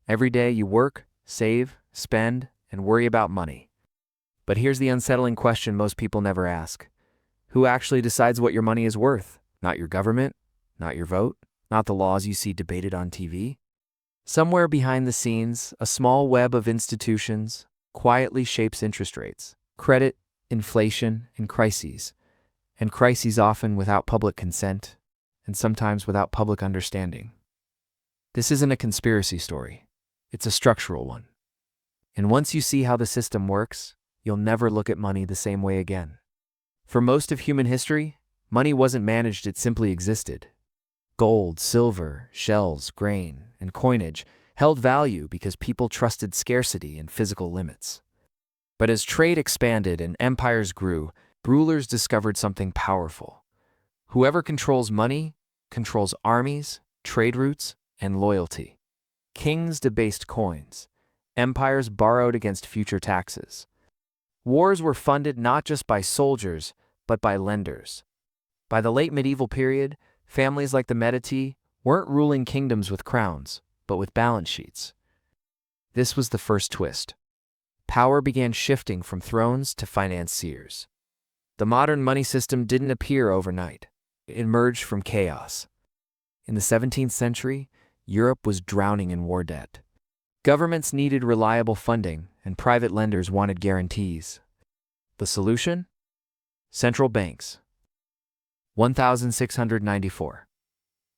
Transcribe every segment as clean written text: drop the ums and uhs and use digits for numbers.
Every day you work, save, spend, and worry about money. But here's the unsettling question most people never ask. Who actually decides what your money is worth? Not your government, not your vote, not the laws you see debated on TV. Somewhere behind the scenes, a small web of institutions quietly shapes interest rates, credit, inflation, and crises often without public consent, and sometimes without public understanding. This isn't a conspiracy story. It's a structural one. And once you see how the system works, you'll never look at money the same way again. For most of human history, money wasn't managed, it simply existed. Gold, silver, shells, grain, and coinage held value because people trusted scarcity and physical limits. But as trade expanded and empires grew, rulers discovered something powerful. Whoever controls money controls armies, trade routes, and loyalty. Kings debased coins. Empires borrowed against future taxes. Wars were funded not just by soldiers, but by lenders. By the late medieval period, families like the Medici weren't ruling kingdoms with crowns, but with balance sheets. This was the first twist. Power began shifting from thrones to financiers. The modern money system didn't appear overnight. It emerged from chaos. In the 17th century, Europe was drowning in war debt. Governments needed reliable funding, and private lenders wanted guarantees. The solution? Central banks. 1694.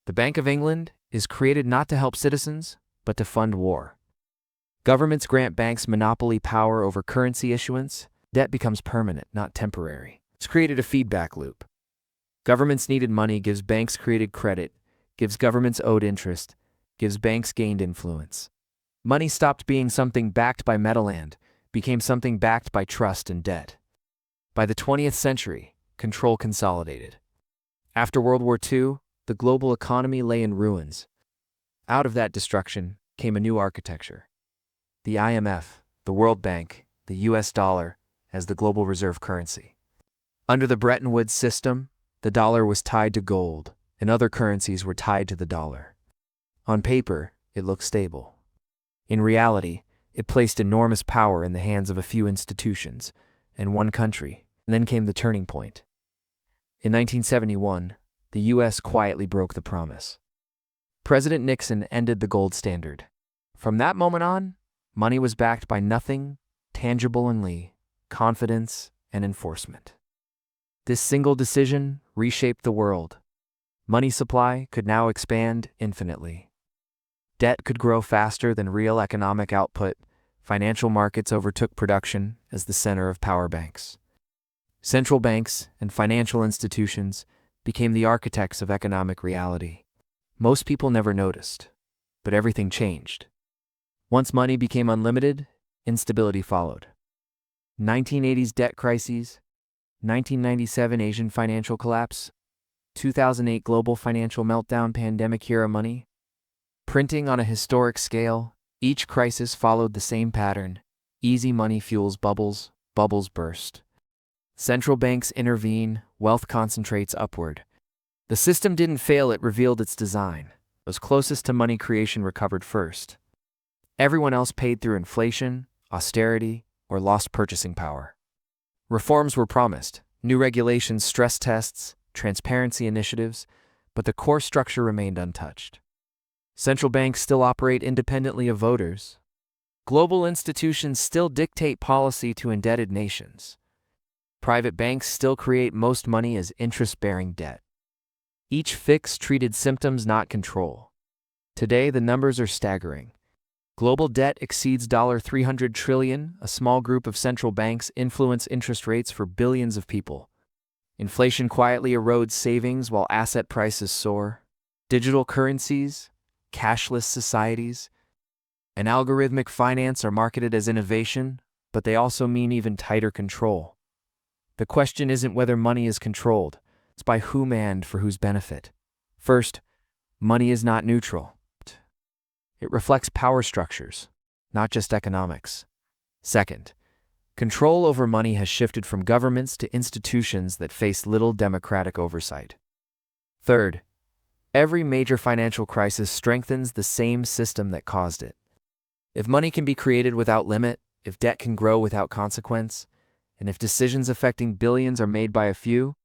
The Bank of England is created not to help citizens, but to fund war. Governments grant banks monopoly power over currency issuance. Debt becomes permanent, not temporary. It's created a feedback loop. Governments needed money, gives banks created credit, gives governments owed interest, gives banks gained influence. Money stopped being something backed by metal and became something backed by trust and debt. By the 20th century, control consolidated. After World War II, the global economy lay in ruins. Out of that destruction came a new architecture. The IMF, the World Bank, the US dollar as the global reserve currency. Under the Bretton Woods system, the dollar was tied to gold, and other currencies were tied to the dollar. On paper, it looked stable. In reality, it placed enormous power in the hands of a few institutions and one country, and then came the turning point. In 1971, the U.S. quietly broke the promise. President Nixon ended the gold standard. From that moment on, money was backed by nothing tangible only confidence and enforcement. This single decision reshaped the world. Money supply could now expand infinitely. Debt could grow faster than real economic output. Financial markets overtook production as the center of power banks. Central banks and financial institutions became the architects of economic reality. Most people never noticed, but everything changed. Once money became unlimited, instability followed. 1980s debt crises, 1997 Asian financial collapse, 2008 global financial meltdown, pandemic-era money. Printing on a historic scale, each crisis followed the same pattern. Easy money fuels bubbles, bubbles burst. Central banks intervene, wealth concentrates upward. The system didn't fail, it revealed its design. Those closest to money creation recovered first. Everyone else paid through inflation, austerity, or lost purchasing power. Reforms were promised, new regulations, stress tests, transparency initiatives, but the core structure remained untouched. Central banks still operate independently of voters. Global institutions still dictate policy to indebted nations. Private banks still create most money as interest-bearing debt. Each fix treated symptoms, not control. Today, the numbers are staggering. Global debt exceeds $300 trillion. A small group of central banks influence interest rates for billions of people. Inflation quietly erodes savings while asset prices soar. Digital currencies, cashless societies, and algorithmic finance are marketed as innovation, but they also mean even tighter control. The question isn't whether money is controlled, it's by whom and for whose benefit. First, money is not neutral. It reflects power structures, not just economics. Second, control over money has shifted from governments to institutions that face little democratic oversight. Third, every major financial crisis strengthens the same system that caused it. If money can be created without limit, if debt can grow without consequence, and if decisions affecting billions are made by a few,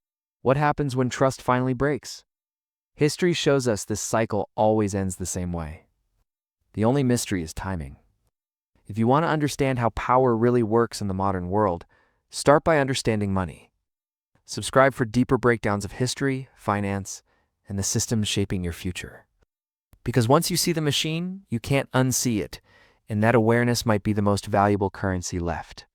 what happens when trust finally breaks? History shows us this cycle always ends the same way. The only mystery is timing. If you want to understand how power really works in the modern world, start by understanding money. Subscribe for deeper breakdowns of history, finance, and the systems shaping your future. Because once you see the machine, you can't unsee it, and that awareness might be the most valuable currency left.